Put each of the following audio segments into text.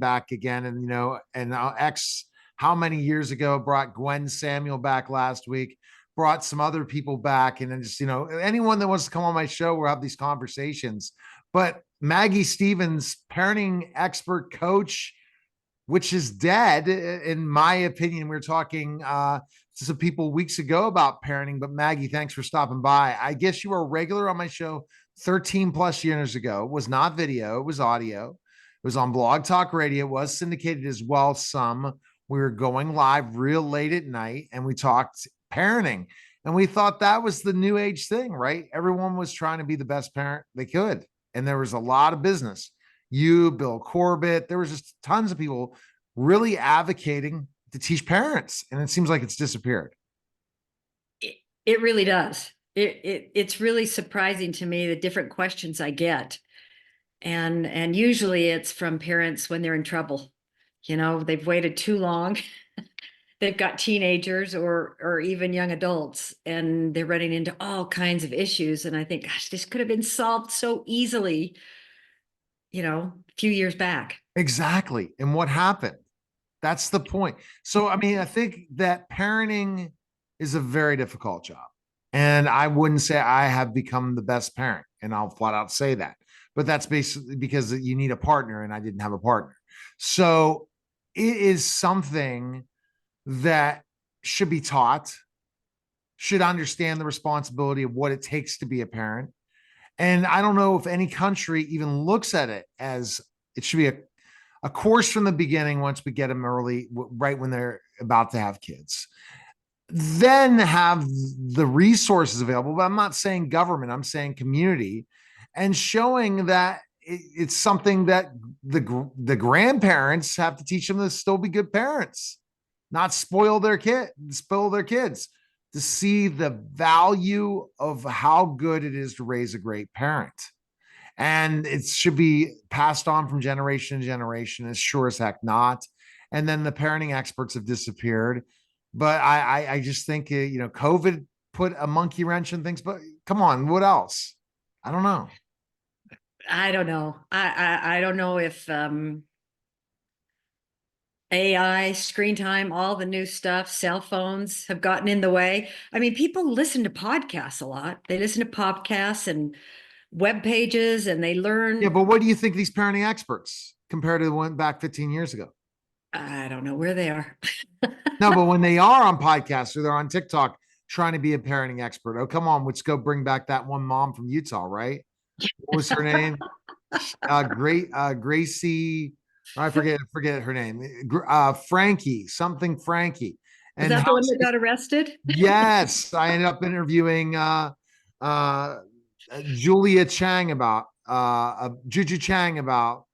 back again. And, and how many years ago brought Gwen Samuel back last week, brought some other people back. And then just, anyone that wants to come on my show, we'll have these conversations. But Maggie Stevens, parenting expert coach, which is dead, in my opinion. We were talking to some people weeks ago about parenting, but Maggie, thanks for stopping by. I guess you were a regular on my show 13 plus years ago. It was not video, it was audio. It was on Blog Talk Radio. It was syndicated as well. We were going live real late at night and we talked parenting. And we thought that was the new age thing, right? Everyone was trying to be the best parent they could. And there was a lot of business. You, Bill Corbett, there was just tons of people really advocating to teach parents. And it seems like it's disappeared. It really does. It's really surprising to me the different questions I get. And usually it's from parents when they're in trouble. They've waited too long. They've got teenagers or even young adults, and they're running into all kinds of issues. And I think, gosh, this could have been solved so easily, a few years back. Exactly. And what happened? That's the point. So, I think that parenting is a very difficult job. And I wouldn't say I have become the best parent, and I'll flat out say that. But that's basically because you need a partner, and I didn't have a partner. So it is something that should be taught, should understand the responsibility of what it takes to be a parent. And I don't know if any country even looks at it as it should be a course from the beginning once we get them early, right when they're about to have kids. Then have the resources available. But I'm not saying government, I'm saying community, and showing that it's something that the grandparents have to teach them to still be good parents, not spoil their kids, to see the value of how good it is to raise a great parent. And it should be passed on from generation to generation, as sure as heck not. And then the parenting experts have disappeared. But I just think, COVID put a monkey wrench in things, but come on, what else? I don't know. I don't know. I don't know if AI, screen time, all the new stuff, cell phones have gotten in the way. People listen to podcasts a lot. They listen to podcasts and web pages, and they learn. Yeah, but what do you think these parenting experts compared to the one back 15 years ago? I don't know where they are. No, but when they are on podcasts or they're on TikTok trying to be a parenting expert, oh, come on, let's go bring back that one mom from Utah, right? What was her name? Gracie. I forget her name. Frankie, something Frankie. And is that the one that got arrested? Yes, I ended up interviewing Julia Chang about Juju Chang about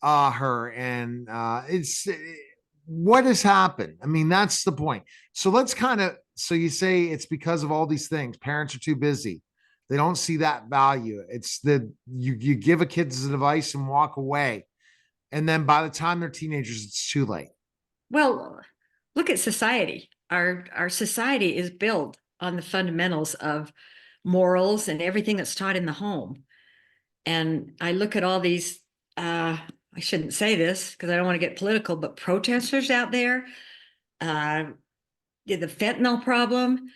her, and it's what has happened. That's the point. So let's so you say it's because of all these things. Parents are too busy. They don't see that value. It's you give a kid a device and walk away. And then by the time they're teenagers, it's too late. Well, look at society. Our society is built on the fundamentals of morals and everything that's taught in the home. And I look at all these, I shouldn't say this because I don't want to get political, but protesters out there, the fentanyl problem,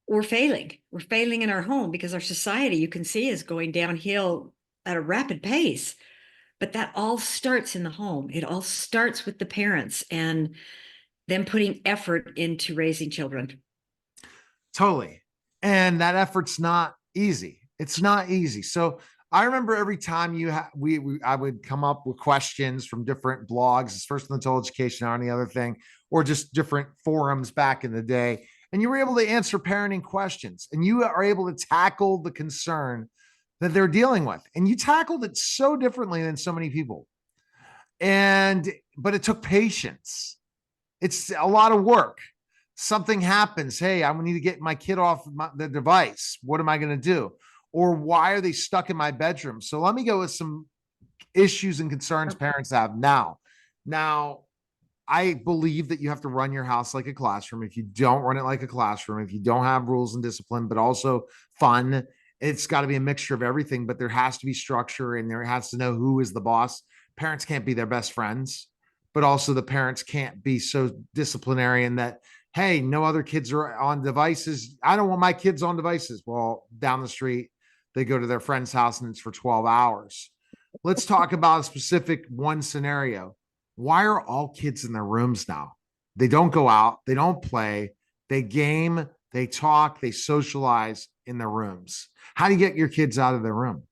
we're failing. We're failing in our home because our society, you can see, is going downhill at a rapid pace. But that all starts in the home. It all starts with the parents and them putting effort into raising children. Totally. And that effort's not easy. It's not easy. So I remember every time I would come up with questions from different blogs, First in the Total Education on the other thing, or just different forums back in the day. And you were able to answer parenting questions, and you are able to tackle the concern that they're dealing with. And you tackled it so differently than so many people. But it took patience. It's a lot of work. Something happens. Hey, I need to get my kid off the device. What am I going to do? Or why are they stuck in my bedroom? So let me go with some issues and concerns parents have now. Now, I believe that you have to run your house like a classroom. If you don't run it like a classroom, if you don't have rules and discipline, but also fun, it's got to be a mixture of everything, but there has to be structure and there has to know who is the boss. parents can't be their best friends, but also the parents can't be so disciplinarian that, hey, no other kids are on devices. I don't want my kids on devices. Well, down the street, they go to their friend's house and it's for 12 hours. Let's talk about a specific one scenario. Why are all kids in their rooms now? They don't go out, they don't play, they game, they talk, they socialize in their rooms. How do you get your kids out of their room?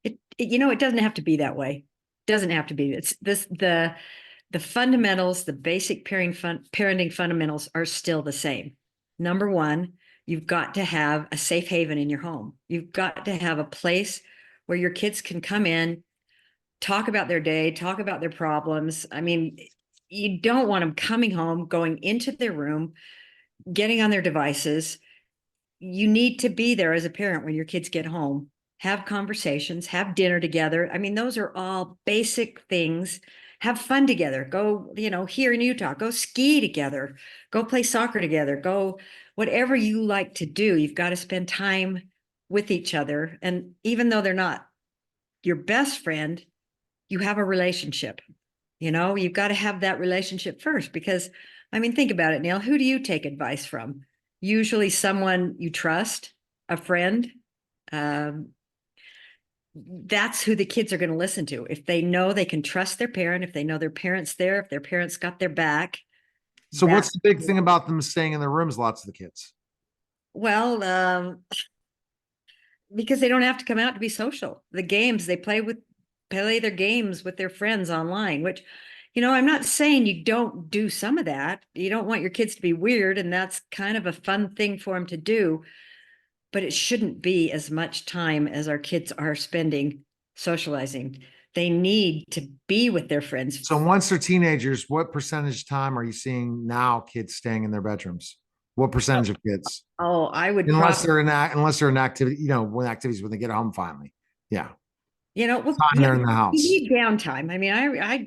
It doesn't have to be that way. Doesn't have to be. It's this the fundamentals, the basic parenting fundamentals are still the same. Number one, you've got to have a safe haven in your home. You've got to have a place where your kids can come in, talk about their day, talk about their problems. I mean, you don't want them coming home, going into their room, getting on their devices. You need to be there as a parent when your kids get home, have conversations, have dinner together. I mean, those are all basic things. Have fun together. Go, here in Utah, go ski together, go play soccer together, go whatever you like to do. You've got to spend time with each other. And even though they're not your best friend, you have a relationship. You've got to have that relationship first because, I mean, think about it, Neil. Who do you take advice from? Usually someone you trust, a friend. That's who the kids are going to listen to. If they know they can trust their parent, if they know their parents there, if their parents got their back. So what's the big thing about them staying in their rooms, lots of the kids? Well, because they don't have to come out to be social. The games they play their games with their friends online, which, I'm not saying you don't do some of that. You don't want your kids to be weird, and that's kind of a fun thing for them to do. But it shouldn't be as much time as our kids are spending socializing. They need to be with their friends. So once they're teenagers, what percentage of time are you seeing now kids staying in their bedrooms? What percentage of kids? Oh, I would unless they're in activity, when activities when they get home finally. Yeah. Time they're in the house. You need downtime. I mean,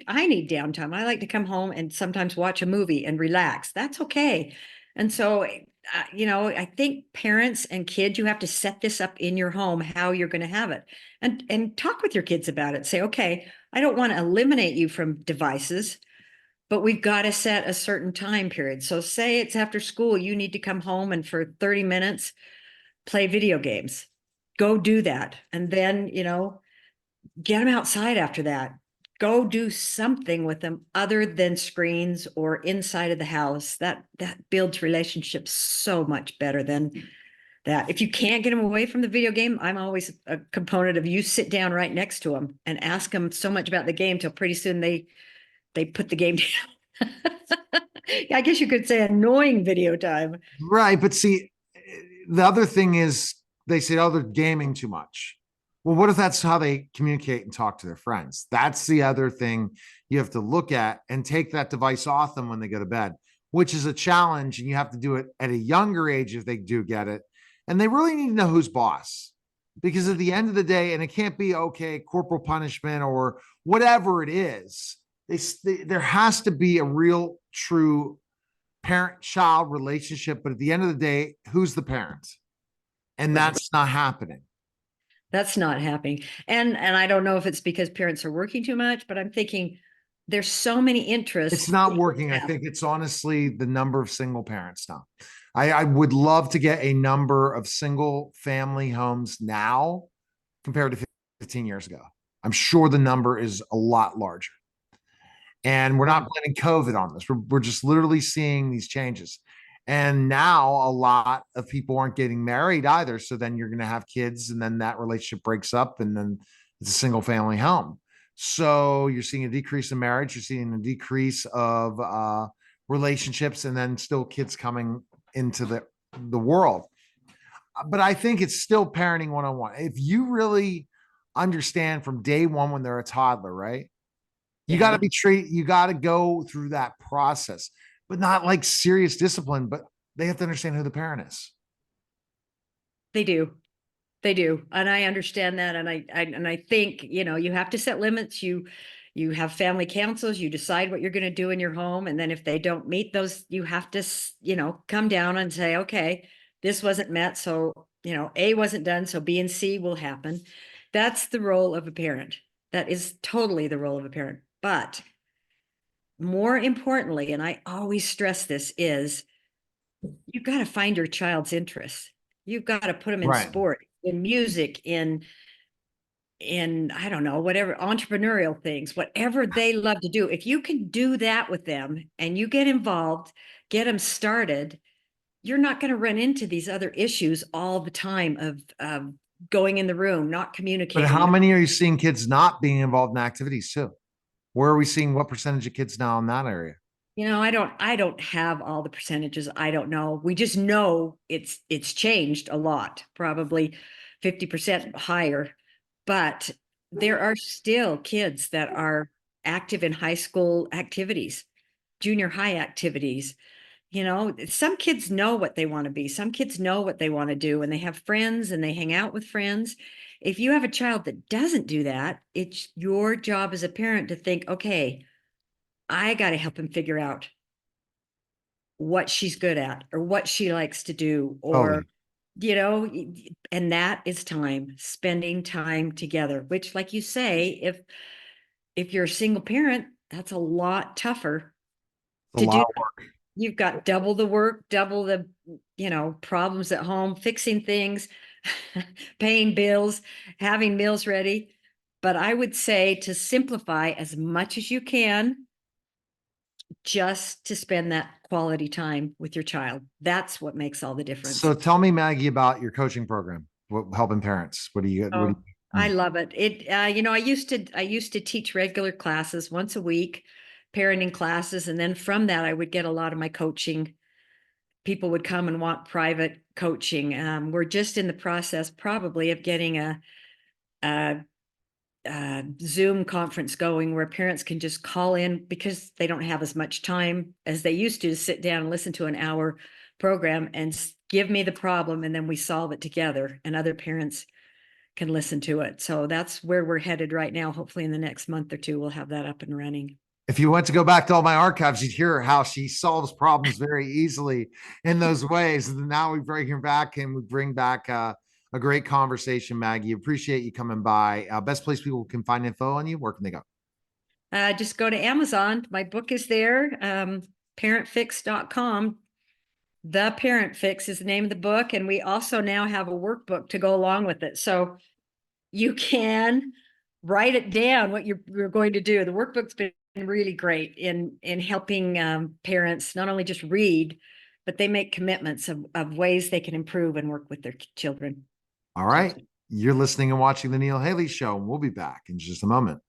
I need downtime. I like to come home and sometimes watch a movie and relax. That's okay. And so, I think parents and kids, you have to set this up in your home, how you're going to have it, and talk with your kids about it. Say, okay, I don't want to eliminate you from devices, but we've got to set a certain time period. So say it's after school, you need to come home and for 30 minutes, play video games. Go do that. And then, get them outside after that. Go do something with them other than screens or inside of the house. That builds relationships so much better than that. If you can't get them away from the video game, I'm always a component of you sit down right next to them and ask them so much about the game till pretty soon they put the game down. I guess you could say annoying video time. Right. But see, the other thing is they say, oh, they're gaming too much. Well, what if that's how they communicate and talk to their friends? That's the other thing you have to look at, and take that device off them when they go to bed, which is a challenge. And you have to do it at a younger age if they do get it. And they really need to know who's boss, because at the end of the day, and it can't be, okay, corporal punishment or whatever it is, there has to be a real, true parent-child relationship. But at the end of the day, who's the parent? And that's not happening. That's not happening. And I don't know if it's because parents are working too much, but I'm thinking there's so many interests. It's not working. I think it's honestly the number of single parents now. I would love to get a number of single family homes now compared to 15 years ago. I'm sure the number is a lot larger. And we're not blaming COVID on this. We're just literally seeing these changes. And now a lot of people aren't getting married either. So then you're going to have kids, and then that relationship breaks up, and then it's a single family home. So you're seeing a decrease in marriage. You're seeing a decrease of relationships, and then still kids coming into the world. But I think it's still parenting one-on-one. If you really understand from day one when they're a toddler, right? You got to you got to go through that process, but not like serious discipline, but they have to understand who the parent is. They do. They do. And I understand that. And I think, you have to set limits. You have family councils, you decide what you're going to do in your home. And then if they don't meet those, you have to, come down and say, okay, this wasn't met. So, A wasn't done. So B and C will happen. That's the role of a parent. That is totally the role of a parent. But more importantly, and I always stress this, is you've got to find your child's interests. You've got to put them in Right. sport, in music, in I don't know, whatever, entrepreneurial things, whatever they love to do. If you can do that with them and you get involved, get them started, you're not going to run into these other issues all the time of going in the room, not But how communicating. many are you seeing kids not being involved in activities too? Where are we seeing what percentage of kids now in that area? I don't have all the percentages. I don't know. We just know it's changed a lot, probably 50% higher. But there are still kids that are active in high school activities, junior high activities. Some kids know what they want to be. Some kids know what they want to do, and they have friends and they hang out with friends. If you have a child that doesn't do that, it's your job as a parent to think, okay, I got to help him figure out what she's good at or what she likes to do, or Totally. you know and that is time, spending time together, which, like you say, if you're a single parent, that's a lot tougher A to do. lot of work. You've got double the work, double the problems at home, fixing things, paying bills, having meals ready. But I would say to simplify as much as you can, just to spend that quality time with your child. That's what makes all the difference. So tell me, Maggie, about your coaching program, helping parents. What do Oh, I you? love it. I used to teach regular classes once a week, parenting classes, and then from that I would get a lot of my coaching. People would come and want private coaching. We're just in the process probably of getting a Zoom conference going where parents can just call in because they don't have as much time as they used to sit down and listen to an hour program and give me the problem, and then we solve it together, and other parents can listen to it. So that's where we're headed right now. Hopefully in the next month or two, we'll have that up and running. If you went to go back to all my archives, you'd hear how she solves problems very easily in those ways. And now we bring her back and we bring back a great conversation, Maggie. Appreciate you coming by. Best place people can find info on you. Where can they go? Just go to Amazon. My book is there. ParentFix.com. The Parent Fix is the name of the book. And we also now have a workbook to go along with it. So you can write it down what you're going to do. The workbook's been really great in helping parents not only just read, but they make commitments of ways they can improve and work with their children. All So right. You're listening and watching the Neil Haley Show, and we'll be back in just a moment.